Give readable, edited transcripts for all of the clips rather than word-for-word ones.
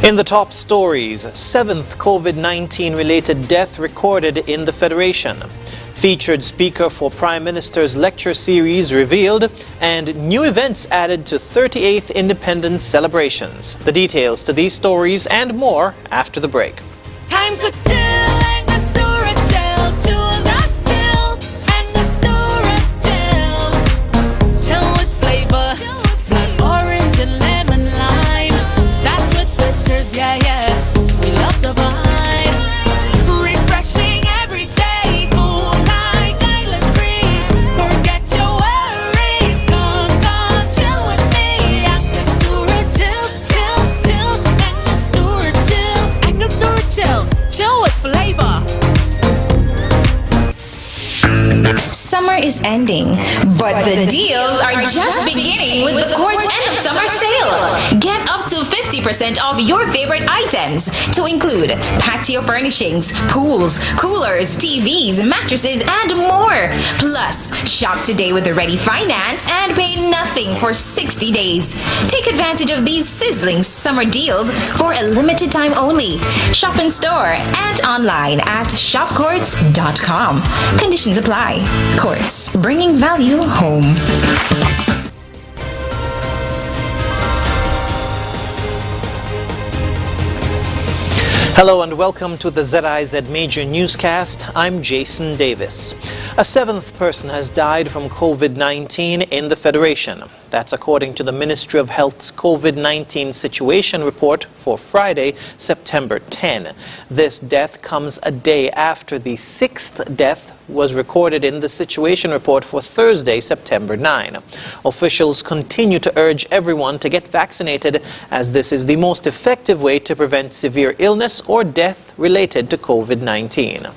In the top stories, 7th COVID-19 related death recorded in the Federation. Featured speaker for Prime Minister's lecture series revealed, and new events added to 38th Independence celebrations. The details to these stories and more after the break. Time to chill and the story chill. Choose a chill and the story chill. Chill with flavor. Blood orange and lemon lime. That's with bitters, yeah, yeah. We love the vibe. Refreshing every day. Cool like island breeze. Forget your worries. Come, chill with me. And the story chill, chill, chill. And the story chill. And the story chill. Chill with flavor. Summer is ending, but the deals are just beginning with the Court's end of summer sale. Get up to 50% off your favorite items, to include patio furnishings, pools, coolers, TVs, mattresses, and more. Plus, shop today with the ready finance and pay nothing for 60 days. Take advantage of these sizzling summer deals for a limited time only. Shop in store and online at shopcourts.com. Conditions apply. Courts, bringing value home. Hello and welcome to the ZIZ Major Newscast. I'm Jason Davis. A 7th person has died from COVID-19 in the Federation. That's according to the Ministry of Health's COVID-19 situation report for Friday, September 10. This death comes a day after the 6th death was recorded in the situation report for Thursday, September 9. Officials continue to urge everyone to get vaccinated, as this is the most effective way to prevent severe illness or death related to COVID-19.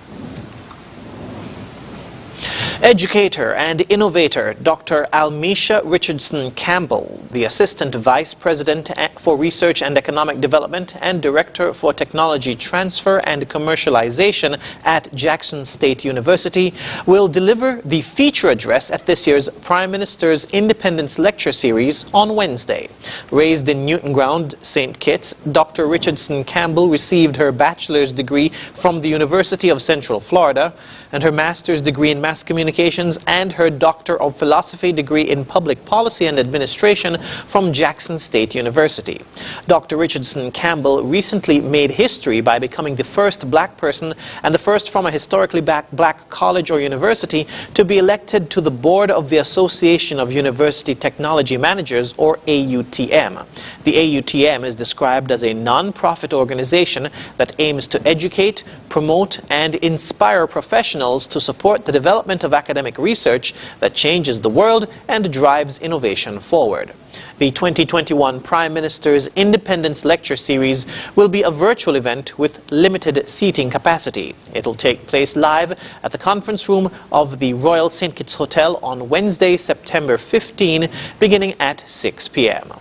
Educator and innovator Dr. Almisha Richardson Campbell, the Assistant Vice President for Research and Economic Development and Director for Technology Transfer and Commercialization at Jackson State University, will deliver the feature address at this year's Prime Minister's Independence Lecture Series on Wednesday. Raised in Newton Ground, St. Kitts, Dr. Richardson Campbell received her bachelor's degree from the University of Central Florida and her master's degree in mass communications and her Doctor of Philosophy degree in Public Policy and Administration from Jackson State University. Dr. Richardson Campbell recently made history by becoming the first black person and the first from a historically black college or university to be elected to the board of the Association of University Technology Managers, or AUTM. The AUTM is described as a non-profit organization that aims to educate, promote, and inspire professionals to support the development of academic research that changes the world and drives innovation forward. The 2021 Prime Minister's Independence Lecture Series will be a virtual event with limited seating capacity. It will take place live at the conference room of the Royal St. Kitts Hotel on Wednesday, September 15, beginning at 6 p.m.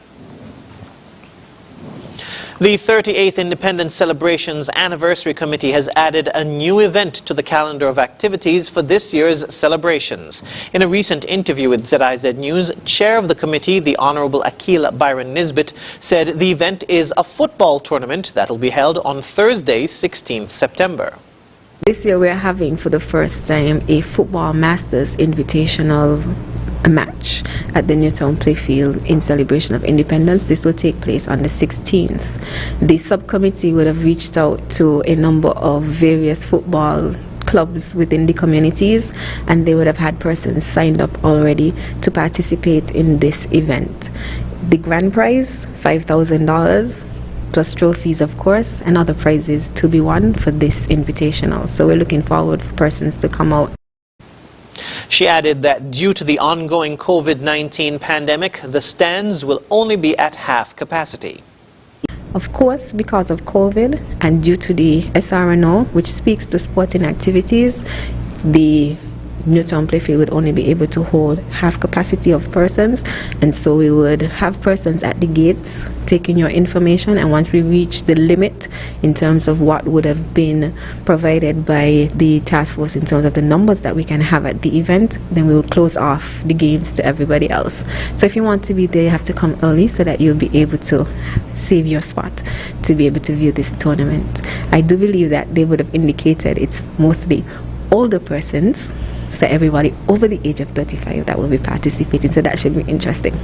The 38th Independence Celebrations Anniversary Committee has added a new event to the calendar of activities for this year's celebrations. In a recent interview with ZIZ News, Chair of the committee, the Honorable Akil Byron Nisbet, said the event is a football tournament that will be held on Thursday, 16th September. This year we are having for the first time a Football Masters Invitational match at the Newtown Playfield in celebration of independence. This will take place on the 16th. The subcommittee would have reached out to a number of various football clubs within the communities, and they would have had persons signed up already to participate in this event. The grand prize, $5,000, plus trophies, of course, and other prizes to be won for this invitational. So we're looking forward for persons to come out. She added that due to the ongoing COVID-19 pandemic, the stands will only be at half capacity. Of course, because of COVID and due to the SRNO, which speaks to sporting activities, the Newtown Playfield would only be able to hold half capacity of persons, and so we would have persons at the gates taking your information, and once we reach the limit in terms of what would have been provided by the task force in terms of the numbers that we can have at the event, then we will close off the games to everybody else. So if you want to be there, you have to come early so that you'll be able to save your spot to be able to view this tournament. I do believe that they would have indicated it's mostly older persons, so everybody over the age of 35 that will be participating, so that should be interesting.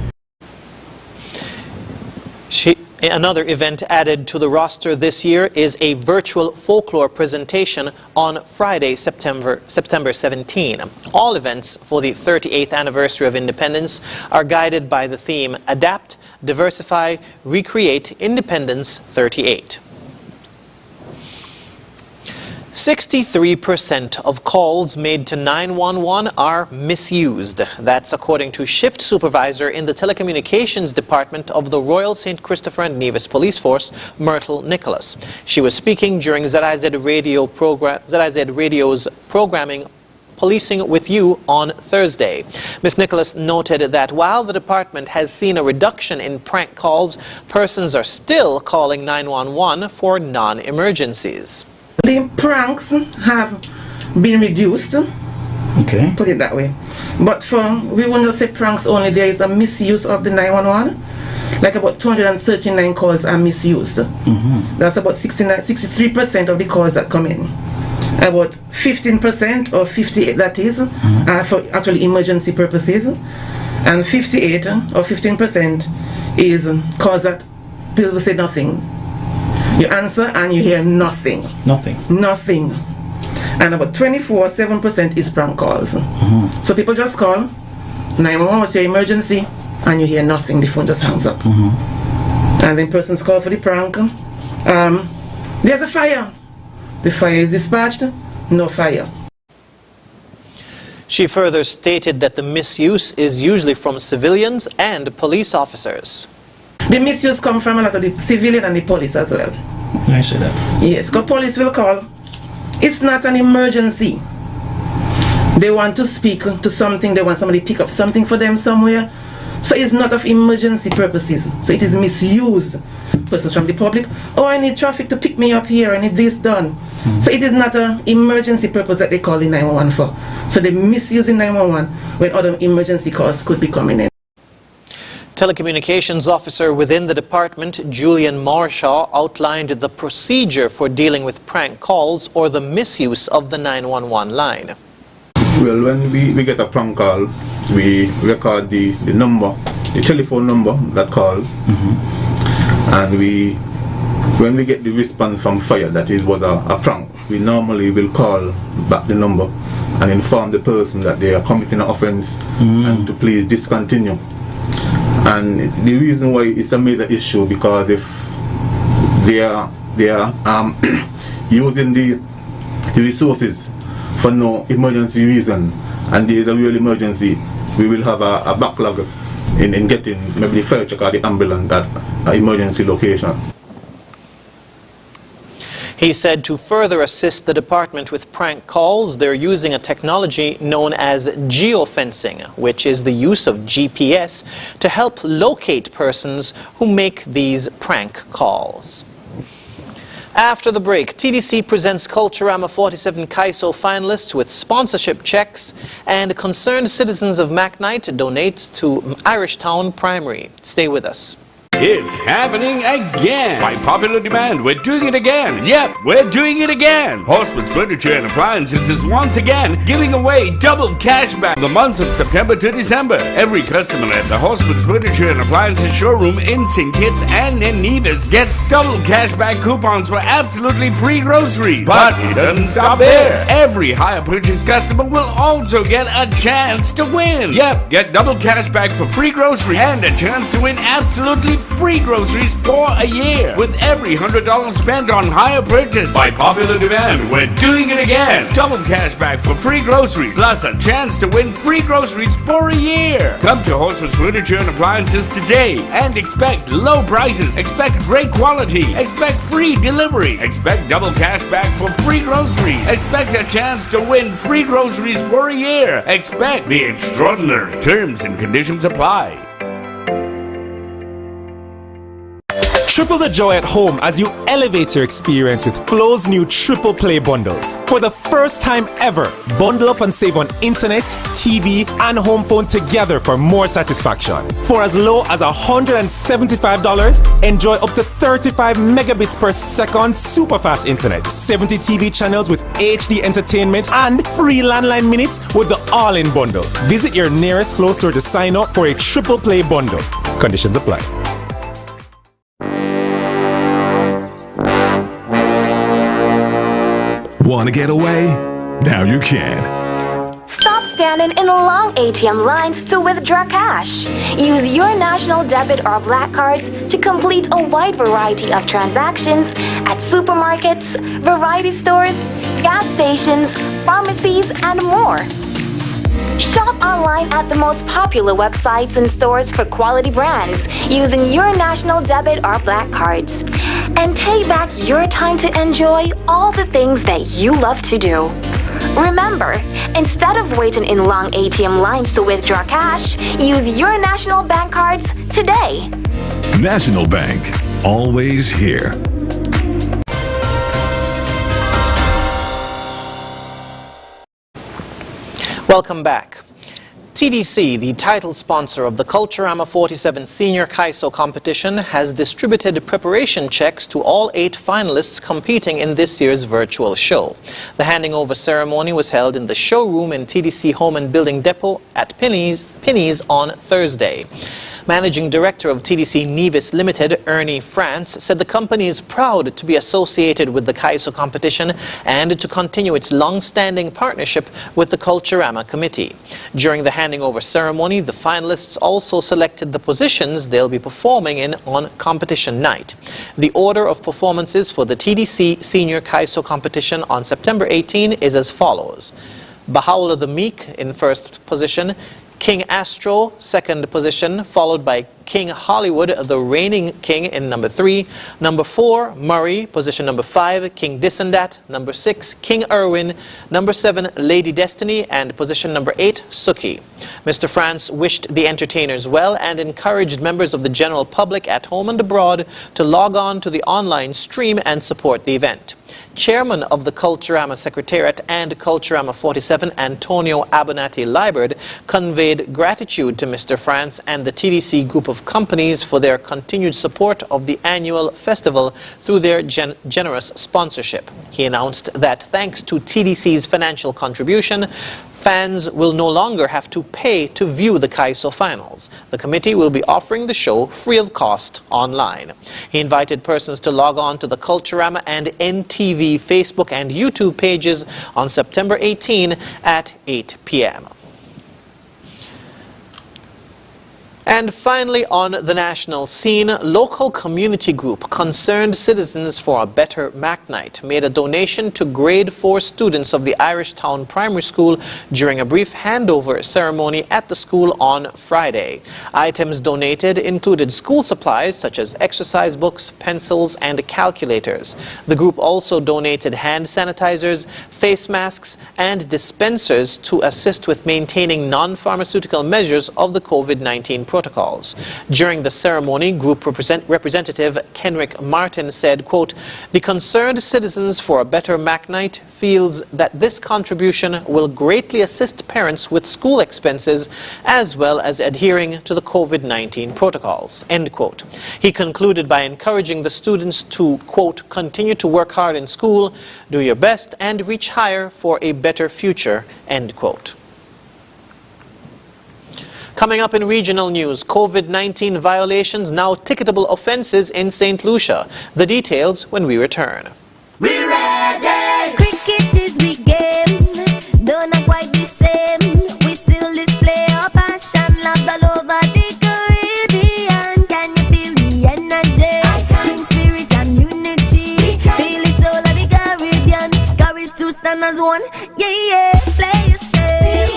Another event added to the roster this year is a virtual folklore presentation on Friday, September 17. All events for the 38th anniversary of independence are guided by the theme Adapt, Diversify, Recreate Independence 38. 63% of calls made to 911 are misused. That's according to shift supervisor in the telecommunications department of the Royal St. Christopher and Nevis Police Force, Myrtle Nicholas. She was speaking during ZIZ Radio's programming Policing with You on Thursday. Ms. Nicholas noted that while the department has seen a reduction in prank calls, persons are still calling 911 for non-emergencies. The pranks have been reduced, Okay. put it that way. But we won't just say pranks only, there is a misuse of the 911. Like about 239 calls are misused. That's about 63% of the calls that come in. About 15% or 58, that is, are for actually emergency purposes. And 58 or 15% is calls that people say nothing. You answer and you hear nothing. Nothing. Nothing. And about 7% is prank calls. So people just call 911, what's your emergency? And you hear nothing, the phone just hangs up. And then persons call for the prank. There's a fire. The fire is dispatched, no fire. She further stated that the misuse is usually from civilians and police officers. The misuse comes from a lot of the civilian and the police as well. Can I say that? Yes, because police will call. It's not an emergency. They want to speak to something, they want somebody to pick up something for them somewhere. So it's not of emergency purposes. So it is misused. Persons from the public, oh, I need traffic to pick me up here, I need this done. So it is not an emergency purpose that they call in 911 for. So they misuse in 911 when other emergency calls could be coming in. Telecommunications officer within the department, Julian Marshaw, outlined the procedure for dealing with prank calls or the misuse of the 911 line. Well, when we get a prank call, we record the number, the telephone number that called, and when we get the response from fire that it was a prank, we normally will call back the number and inform the person that they are committing an offense and to please discontinue. And the reason why it's a major issue, because if they are using the resources for no emergency reason, and there is a real emergency, we will have a backlog in getting maybe the fire truck or the ambulance at an emergency location. He said to further assist the department with prank calls, they're using a technology known as geofencing, which is the use of GPS to help locate persons who make these prank calls. After the break, TDC presents Culturama 47 CAISO finalists with sponsorship checks, and concerned citizens of McKnight donates to Irishtown Primary. Stay with us. It's happening again! By popular demand, we're doing it again! Yep, we're doing it again! Horseman's Furniture and Appliances is once again giving away double cash back the months of September to December. Every customer at the Horseman's Furniture and Appliances showroom in St. Kitts and in Nevis gets double cash back coupons for absolutely free groceries. But it doesn't stop there! Every higher purchase customer will also get a chance to win! Yep, get double cash back for free groceries and a chance to win absolutely free groceries for a year with every $100 spent on higher purchase. By popular demand, we're doing it again. Double cash back for free groceries, plus a chance to win free groceries for a year. Come to Horseman's Furniture and Appliances today and expect low prices, expect great quality, expect free delivery, expect double cash back for free groceries, expect a chance to win free groceries for a year, expect the extraordinary. Terms and conditions apply. Triple the joy at home as you elevate your experience with Flo's new Triple Play bundles. For the first time ever, bundle up and save on internet, TV, and home phone together for more satisfaction. For as low as $175, enjoy up to 35 megabits per second super fast internet, 70 TV channels with HD entertainment, and free landline minutes with the all-in bundle. Visit your nearest Flo store to sign up for a Triple Play bundle. Conditions apply. Want to get away? Now you can. Stop standing in long ATM lines to withdraw cash. Use your national debit or black cards to complete a wide variety of transactions at supermarkets, variety stores, gas stations, pharmacies, and more. Shop online at the most popular websites and stores for quality brands using your national debit or black cards. And take back your time to enjoy all the things that you love to do. Remember, instead of waiting in long ATM lines to withdraw cash, use your National Bank cards today. National Bank, always here. Welcome back. TDC, the title sponsor of the Culturama 47 Senior Kaiso competition, has distributed preparation checks to all 8 finalists competing in this year's virtual show. The handing over ceremony was held in the showroom in TDC Home and Building Depot at Penny's on Thursday. Managing Director of TDC Nevis Limited, Ernie France, said the company is proud to be associated with the Kaiso competition and to continue its long-standing partnership with the Culturama Committee. During the handing over ceremony, the finalists also selected the positions they'll be performing in on competition night. The order of performances for the TDC Senior Kaiso competition on September 18 is as follows. Baha'u'llah the Meek in first position, King Astro, second position, followed by King Hollywood, the reigning king, in number 3. Number 4, Murray, position number 5, King This and That. Number 6, King Irwin. Number 7, Lady Destiny. And position number 8, Suki. Mr. France wished the entertainers well and encouraged members of the general public at home and abroad to log on to the online stream and support the event. Chairman of the Culturama Secretariat and Culturama 47, Antonio Abonati Liebert, conveyed gratitude to Mr. France and the TDC group of companies for their continued support of the annual festival through their generous sponsorship. He announced that thanks to TDC's financial contribution, fans will no longer have to pay to view the Kaiso finals. The committee will be offering the show free of cost online. He invited persons to log on to the Culturama and NTV Facebook and YouTube pages on September 18 at 8 p.m. And finally, on the national scene, local community group Concerned Citizens for a Better Mac Night made a donation to grade 4 students of the Irish Town Primary School during a brief handover ceremony at the school on Friday. Items donated included school supplies such as exercise books, pencils, and calculators. The group also donated hand sanitizers, face masks, and dispensers to assist with maintaining non-pharmaceutical measures of the COVID-19 protocols. During the ceremony, group representative Kenrick Martin said, quote, "The Concerned Citizens for a Better Mac Night feels that this contribution will greatly assist parents with school expenses as well as adhering to the COVID-19 protocols," end quote. He concluded by encouraging the students to, quote, "continue to work hard in school, do your best, and reach higher for a better future," end quote. Coming up in regional news, COVID-19 violations now ticketable offences in St. Lucia. The details when we return. We ready. Cricket is we game. Don't not quite the same. We still display our passion, love all over the Caribbean. Can you feel me? Yeah, yeah, play it safe.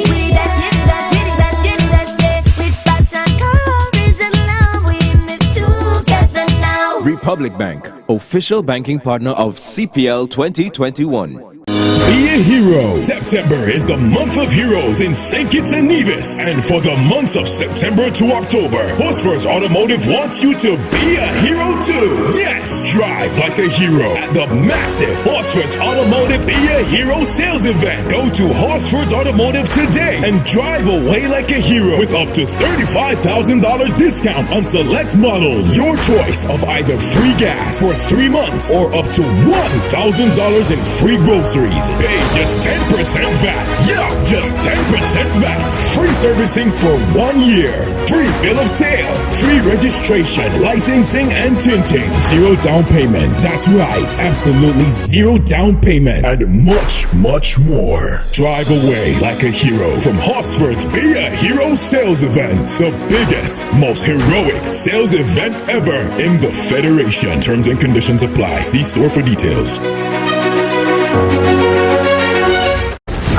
We the best, we the best, we the best, we the best, yeah. With passion, courage, and love, we in this together now. Republic Bank, official banking partner of CPL 2021. Be a hero. September is the month of heroes in St. Kitts and Nevis. And for the months of September to October, Hosford's Automotive wants you to be a hero too. Yes, drive like a hero at the massive Hosford's Automotive Be a Hero sales event. Go to Hosford's Automotive today and drive away like a hero with up to $35,000 discount on select models. Your choice of either free gas for 3 months or up to $1,000 in free groceries. Pay just 10% VAT. Yeah, just 10% VAT. Free servicing for 1 year. Free bill of sale. Free registration, licensing, and tinting. 0 down payment. That's right. Absolutely 0 down payment. And much, much more. Drive away like a hero from Hosford's Be a Hero sales event. The biggest, most heroic sales event ever in the Federation. Terms and conditions apply. See store for details.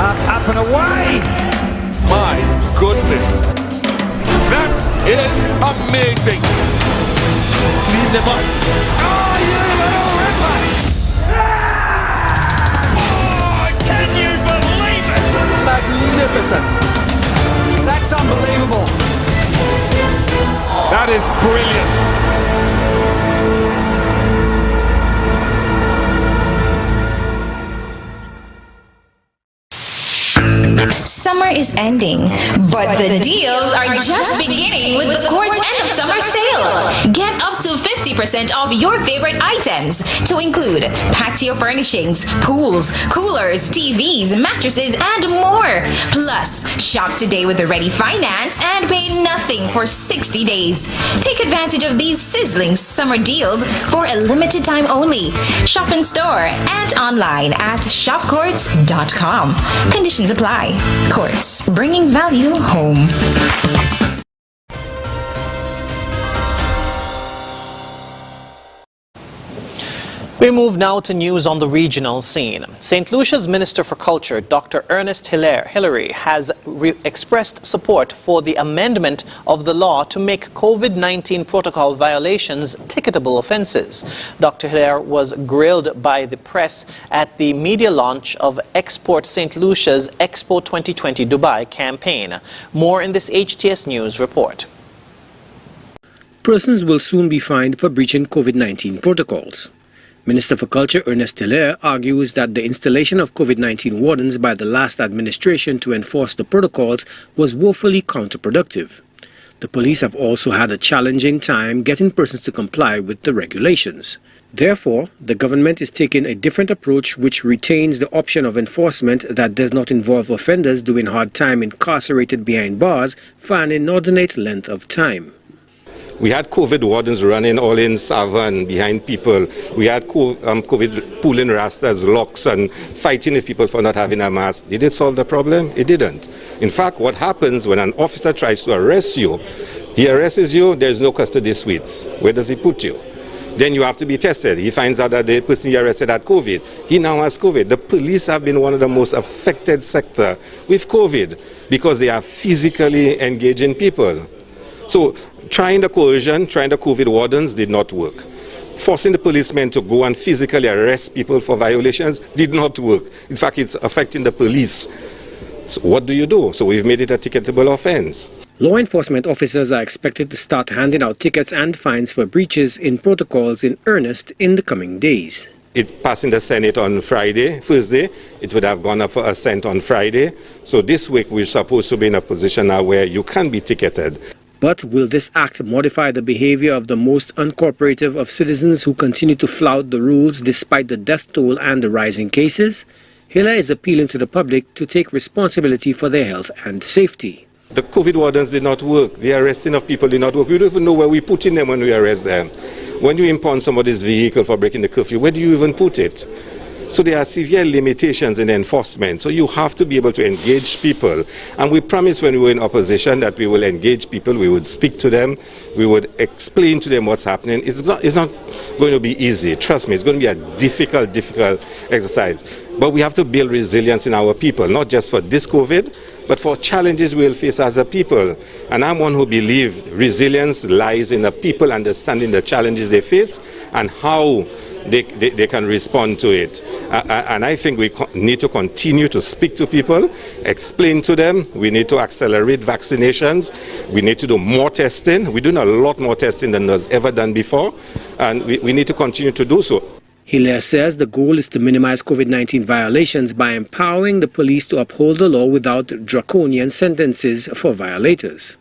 Up and away! My goodness! That is amazing! Clean them up. Oh, you little ripper! Oh, can you believe it? Magnificent! That's unbelievable! That is brilliant! Summer is ending, but the deals are just beginning with the Court's end of summer sale. Get up to 50% off your favorite items, to include patio furnishings, pools, coolers, TVs, mattresses, and more. Plus, shop today with a ready finance and pay nothing for 60 days. Take advantage of these sizzling summer deals for a limited time only. Shop in store and online at shopcourts.com. Conditions apply. Courts, bringing value home. We move now to news on the regional scene. St. Lucia's Minister for Culture, Dr. Ernest Hillary, has expressed support for the amendment of the law to make COVID-19 protocol violations ticketable offences. Dr. Hillary was grilled by the press at the media launch of Export St. Lucia's Expo 2020 Dubai campaign. More in this HTS News report. Persons will soon be fined for breaching COVID-19 protocols. Minister for Culture Ernest Hillary argues that the installation of COVID-19 wardens by the last administration to enforce the protocols was woefully counterproductive. The police have also had a challenging time getting persons to comply with the regulations. Therefore, the government is taking a different approach which retains the option of enforcement that does not involve offenders doing hard time incarcerated behind bars for an inordinate length of time. We had COVID wardens running all in Savannah behind people. We had COVID pulling rastas, locks, and fighting with people for not having a mask. Did it solve the problem? It didn't. In fact, what happens when an officer tries to arrest you, he arrests you, there's no custody suites. Where does he put you? Then you have to be tested. He finds out that the person he arrested had COVID. He now has COVID. The police have been one of the most affected sector with COVID because they are physically engaging people. So trying the coercion, trying the COVID wardens did not work. Forcing the policemen to go and physically arrest people for violations did not work. In fact, it's affecting the police. So what do you do? So we've made it a ticketable offense. Law enforcement officers are expected to start handing out tickets and fines for breaches in protocols in earnest in the coming days. It passed in the Senate on Friday, Thursday. It would have gone up for assent on Friday. So this week we're supposed to be in a position now where you can be ticketed. But will this act modify the behavior of the most uncooperative of citizens who continue to flout the rules despite the death toll and the rising cases? Hillary is appealing to the public to take responsibility for their health and safety. The COVID wardens did not work. The arresting of people did not work. We don't even know where we're putting them when we arrest them. When you impound somebody's vehicle for breaking the curfew, where do you even put it? So there are severe limitations in enforcement. So you have to be able to engage people. And we promised when we were in opposition that we will engage people, we would speak to them, we would explain to them what's happening. It's not going to be easy. Trust me, it's going to be a difficult exercise. But we have to build resilience in our people, not just for this COVID, but for challenges we'll face as a people. And I'm one who believes resilience lies in the people understanding the challenges they face and how they can respond to it. And I think we need to continue to speak to people, explain to them. We need to accelerate vaccinations. We need to do more testing. We're doing a lot more testing than was ever done before. And we need to continue to do so. Hilaire says the goal is to minimize COVID-19 violations by empowering the police to uphold the law without draconian sentences for violators.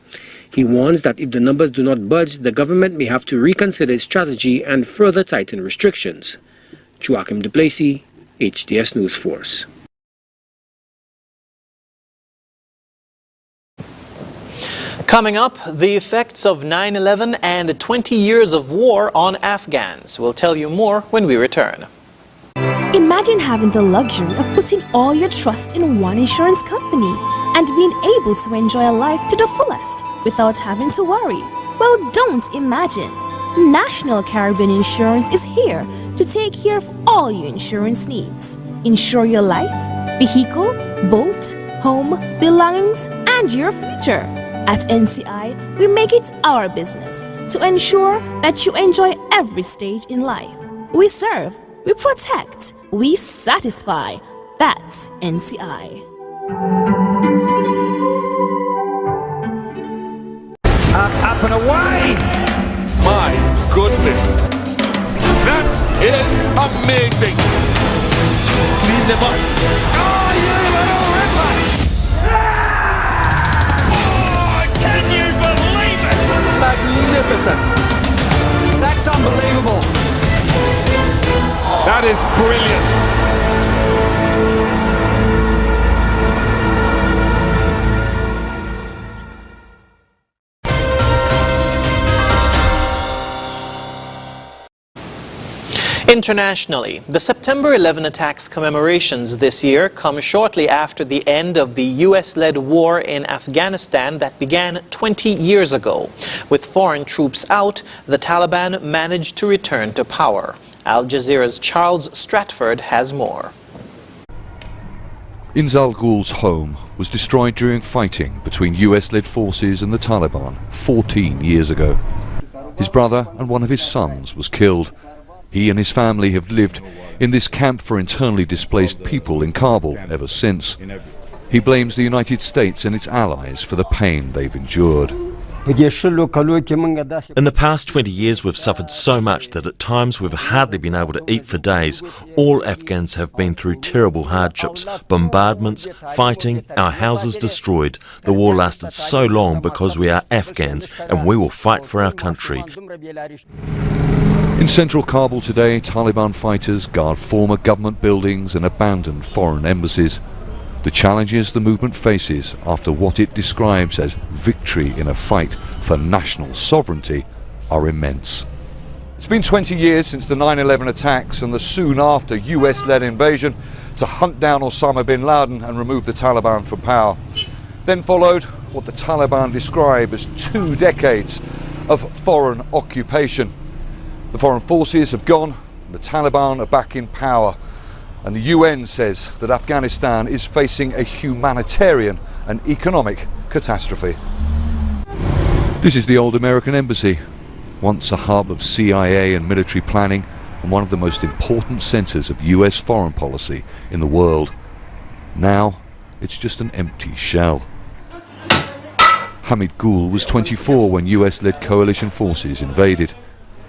He warns that if the numbers do not budge, the government may have to reconsider its strategy and further tighten restrictions. Joachim de Plessis, HDS News Force. Coming up, the effects of 9/11 and 20 years of war on Afghans. We'll tell you more when we return. Imagine having the luxury of putting all your trust in one insurance company and being able to enjoy a life to the fullest without having to worry. Well, don't imagine. National Caribbean Insurance is here to take care of all your insurance needs. Insure your life, vehicle, boat, home, belongings, and your future. At NCI, we make it our business to ensure that you enjoy every stage in life. We serve, we protect, we satisfy. That's NCI. Up and away! My goodness! That is amazing! Clean them up. Oh, you little ripper! Oh, can you believe it? Magnificent! That's unbelievable! That is brilliant! Internationally, the September 11 attacks commemorations this year come shortly after the end of the US-led war in Afghanistan that began 20 years ago. With foreign troops out, the Taliban managed to return to power. Al Jazeera's Charles Stratford has more. Inzal Gul's home was destroyed during fighting between US-led forces and the Taliban 14 years ago. His brother and one of his sons was killed. He and his family have lived in this camp for internally displaced people in Kabul ever since. He blames the United States and its allies for the pain they've endured. In the past 20 years we've suffered so much that at times we've hardly been able to eat for days. All Afghans have been through terrible hardships, bombardments, fighting, our houses destroyed. The war lasted so long because we are Afghans and we will fight for our country. In central Kabul today, Taliban fighters guard former government buildings and abandoned foreign embassies. The challenges the movement faces after what it describes as victory in a fight for national sovereignty are immense. It's been 20 years since the 9/11 attacks and the soon after US-led invasion to hunt down Osama bin Laden and remove the Taliban from power. Then followed what the Taliban describe as 2 decades of foreign occupation. The foreign forces have gone, the Taliban are back in power, and the UN says that Afghanistan is facing a humanitarian and economic catastrophe. This is the old American embassy, once a hub of CIA and military planning and one of the most important centres of US foreign policy in the world. Now it's just an empty shell. Hamid Gul was 24 when US-led coalition forces invaded.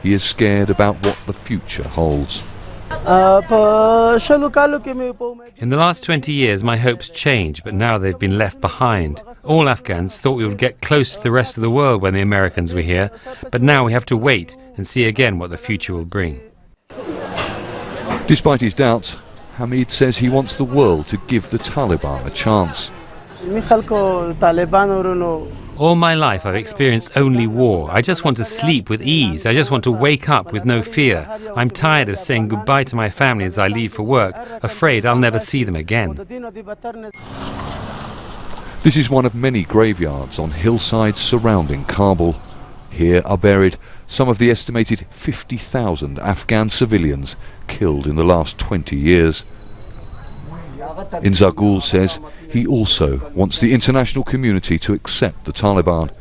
He is scared about what the future holds. In the last 20 years, my hopes changed, but now they've been left behind. All Afghans thought we would get close to the rest of the world when the Americans were here, but now we have to wait and see again what the future will bring. Despite his doubts, Hamid says he wants the world to give the Taliban a chance. All my life I've experienced only war. I just want to sleep with ease. I just want to wake up with no fear. I'm tired of saying goodbye to my family as I leave for work, afraid I'll never see them again. This is one of many graveyards on hillsides surrounding Kabul. Here are buried some of the estimated 50,000 Afghan civilians killed in the last 20 years. Inzagul says he also wants the international community to accept the Taliban.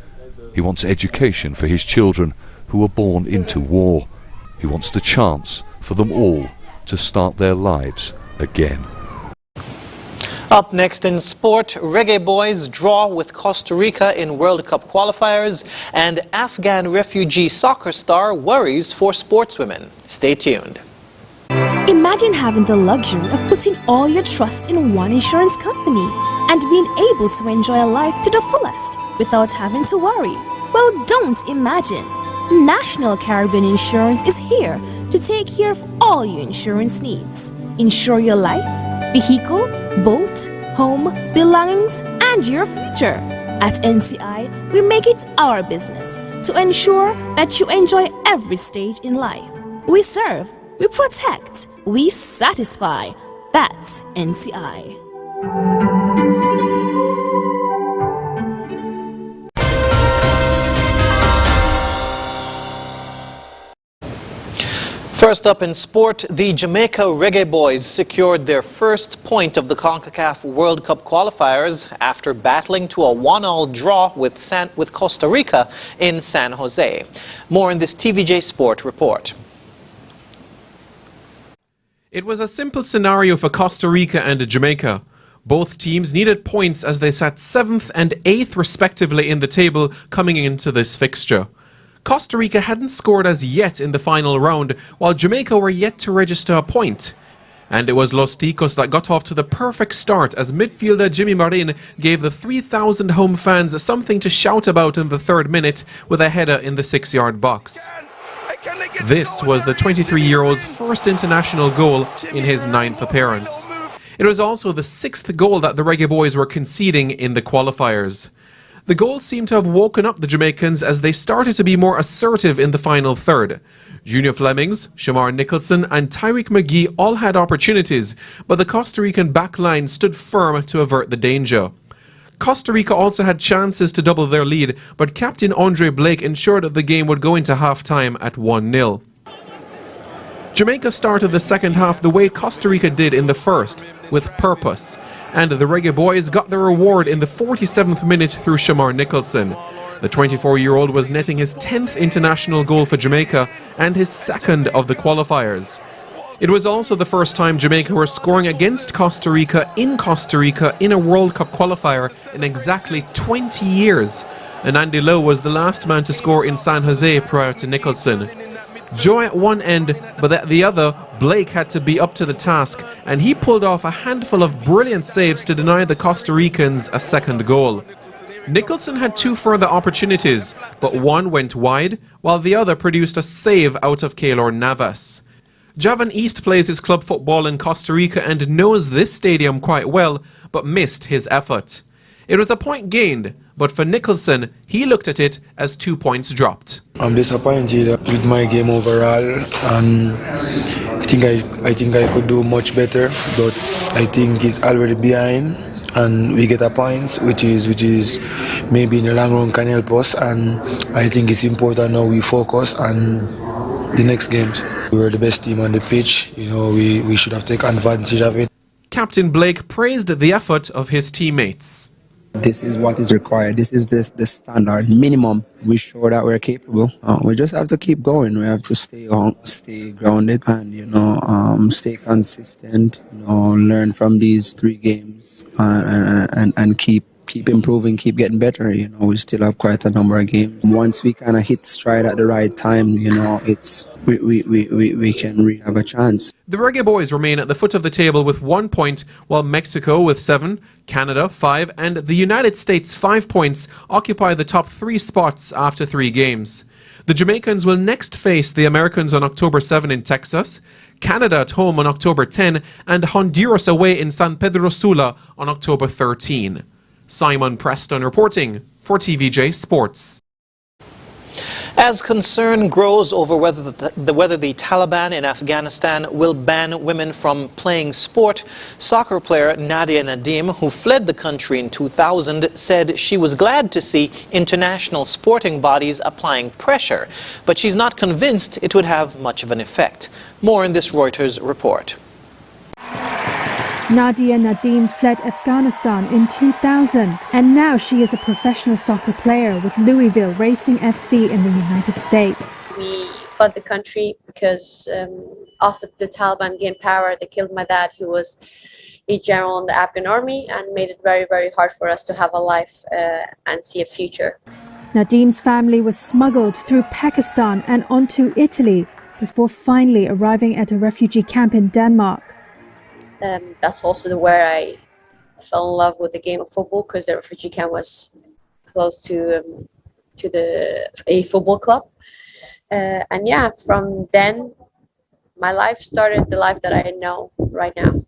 He wants education for his children who were born into war. He wants the chance for them all to start their lives again. Up next in sport, Reggae Boys draw with Costa Rica in World Cup qualifiers, and Afghan refugee soccer star worries for sportswomen. Stay tuned. Imagine having the luxury of putting all your trust in one insurance company and being able to enjoy a life to the fullest without having to worry. Well, don't imagine. National Caribbean Insurance is here to take care of all your insurance needs. Insure your life, vehicle, boat, home, belongings, and your future. At NCI, we make it our business to ensure that you enjoy every stage in life. We serve, we protect, we satisfy. That's NCI. First up in sport, the Jamaica Reggae Boys secured their first point of the CONCACAF World Cup qualifiers after battling to a 1-1 draw with Costa Rica in San Jose. More in this TVJ Sport report. It was a simple scenario for Costa Rica and Jamaica. Both teams needed points as they sat 7th and 8th respectively in the table coming into this fixture. Costa Rica hadn't scored as yet in the final round, while Jamaica were yet to register a point. And it was Los Ticos that got off to the perfect start as midfielder Jimmy Marin gave the 3,000 home fans something to shout about in the 3rd minute with a header in the 6-yard box. This was the 23-year-old's first international goal in his 9th appearance. It was also the 6th goal that the Reggae Boys were conceding in the qualifiers. The goal seemed to have woken up the Jamaicans as they started to be more assertive in the final third. Junior Flemings, Shamar Nicholson and Tyreek McGee all had opportunities, but the Costa Rican backline stood firm to avert the danger. Costa Rica also had chances to double their lead, but captain Andre Blake ensured that the game would go into half-time at 1-0. Jamaica started the second half the way Costa Rica did in the first, with purpose, and the Reggae Boys got their reward in the 47th minute through Shamar Nicholson. The 24-year-old was netting his 10th international goal for Jamaica and his 2nd of the qualifiers. It was also the first time Jamaica were scoring against Costa Rica in a World Cup qualifier in exactly 20 years. And Andy Lowe was the last man to score in San Jose prior to Nicholson. Joy at one end, but at the other, Blake had to be up to the task, and he pulled off a handful of brilliant saves to deny the Costa Ricans a 2nd goal. Nicholson had 2 further opportunities, but one went wide, while the other produced a save out of Keylor Navas. Javan East plays his club football in Costa Rica and knows this stadium quite well, but missed his effort. It was a point gained, but for Nicholson, he looked at it as 2 points dropped. I'm disappointed with my game overall, and I think I could do much better, but I think it's already behind, and we get a point, which is maybe in the long run can help us, and I think it's important now we focus on the next games. We were the best team on the pitch, we should have taken advantage of it. Captain Blake praised the effort of his teammates. This is what is required. This is the standard minimum. We show that we're capable. We just have to keep going. We have to stay grounded and stay consistent. Learn from these 3 games and keep improving, keep getting better. We still have quite a number of games. Once we kind of hit stride at the right time, it's we can really have a chance. The Reggae Boys remain at the foot of the table with 1 point, while Mexico with 7, Canada 5, and the United States 5 points occupy the top 3 spots after 3 games. The Jamaicans will next face the Americans on October 7 in Texas, Canada at home on October 10, and Honduras away in San Pedro Sula on October 13. Simon Preston reporting for TVJ Sports. As concern grows over whether the Taliban in Afghanistan will ban women from playing sport, soccer player Nadia Nadim, who fled the country in 2000, said she was glad to see international sporting bodies applying pressure, but she's not convinced it would have much of an effect. More in this Reuters report. Nadia Nadim fled Afghanistan in 2000 and now she is a professional soccer player with Louisville Racing FC in the United States. We fled the country because after the Taliban gained power, they killed my dad, who was a general in the Afghan army, and made it very, very hard for us to have a life and see a future. Nadim's family was smuggled through Pakistan and onto Italy before finally arriving at a refugee camp in Denmark. That's also where I fell in love with the game of football, because the refugee camp was close to a football club. And yeah, from then, my life started the life that I know right now.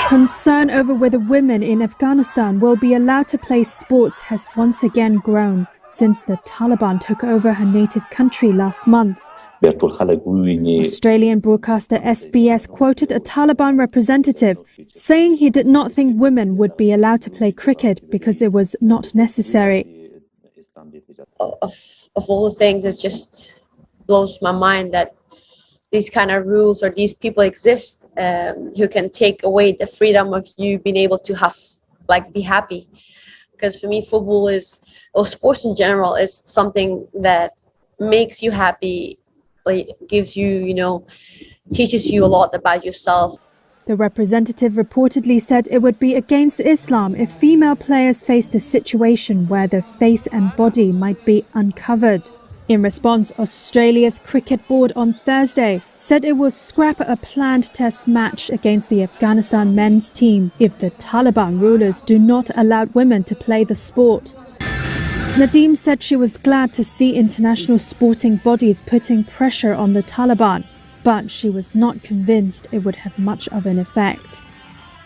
Concern over whether women in Afghanistan will be allowed to play sports has once again grown since the Taliban took over her native country last month. Australian broadcaster SBS quoted a Taliban representative saying he did not think women would be allowed to play cricket because it was not necessary. Of all the things, it just blows my mind that these kind of rules or these people exist who can take away the freedom of you being able to have, be happy. Because for me, football or sports in general is something that makes you happy, gives you, teaches you a lot about yourself. The representative reportedly said it would be against Islam if female players faced a situation where their face and body might be uncovered. In response, Australia's cricket board on Thursday said it will scrap a planned test match against the Afghanistan men's team if the Taliban rulers do not allow women to play the sport. Nadim said she was glad to see international sporting bodies putting pressure on the Taliban, but she was not convinced it would have much of an effect.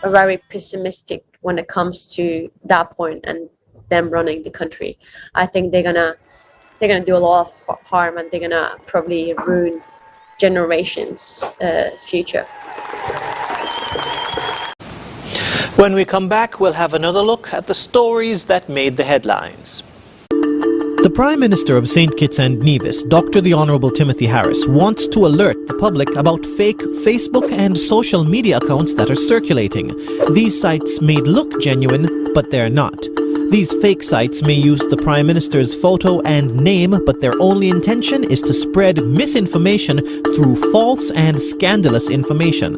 I'm very pessimistic when it comes to that point and them running the country. I think they're gonna do a lot of harm, and they're gonna probably ruin generations' future. When we come back, we'll have another look at the stories that made the headlines. The Prime Minister of St. Kitts and Nevis, Dr. the Honourable Timothy Harris, wants to alert the public about fake Facebook and social media accounts that are circulating. These sites may look genuine, but they're not. These fake sites may use the Prime Minister's photo and name, but their only intention is to spread misinformation through false and scandalous information.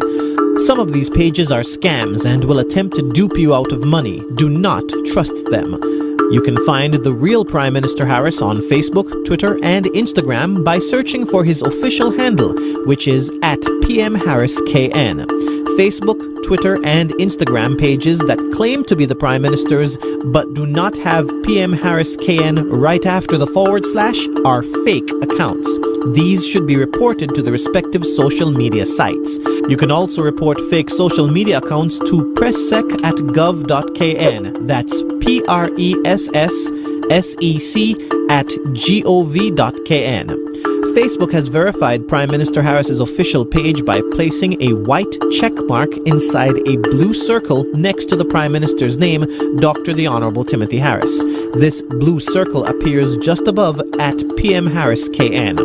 Some of these pages are scams and will attempt to dupe you out of money. Do not trust them. You can find the real Prime Minister Harris on Facebook, Twitter, and Instagram by searching for his official handle, which is @PMHarrisKN. Facebook, Twitter, and Instagram pages that claim to be the Prime Minister's but do not have PM Harris KN right after the / are fake accounts. These should be reported to the respective social media sites. You can also report fake social media accounts to presssec@gov.kn. That's PRESSEC@gov.kn. Facebook has verified Prime Minister Harris's official page by placing a white check mark inside a blue circle next to the Prime Minister's name, Dr. the Honourable Timothy Harris. This blue circle appears just above @PMHarrisKN.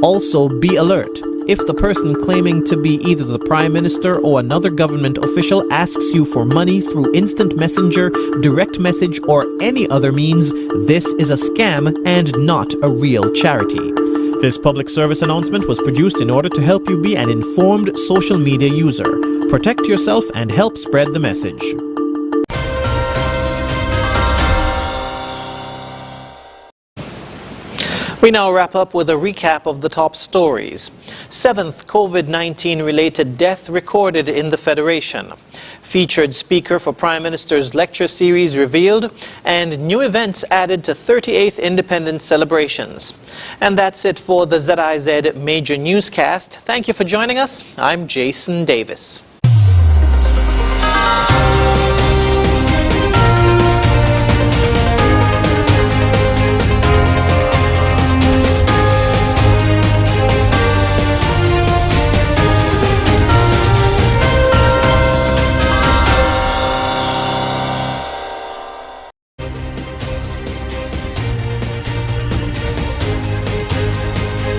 Also, be alert. If the person claiming to be either the Prime Minister or another government official asks you for money through instant messenger, direct message, or any other means, this is a scam and not a real charity. This public service announcement was produced in order to help you be an informed social media user. Protect yourself and help spread the message. We now wrap up with a recap of the top stories. 7th COVID-19 related death recorded in the Federation. Featured speaker for Prime Minister's lecture series revealed, and new events added to 38th Independence celebrations. And that's it for the ZIZ Major Newscast. Thank you for joining us. I'm Jason Davis.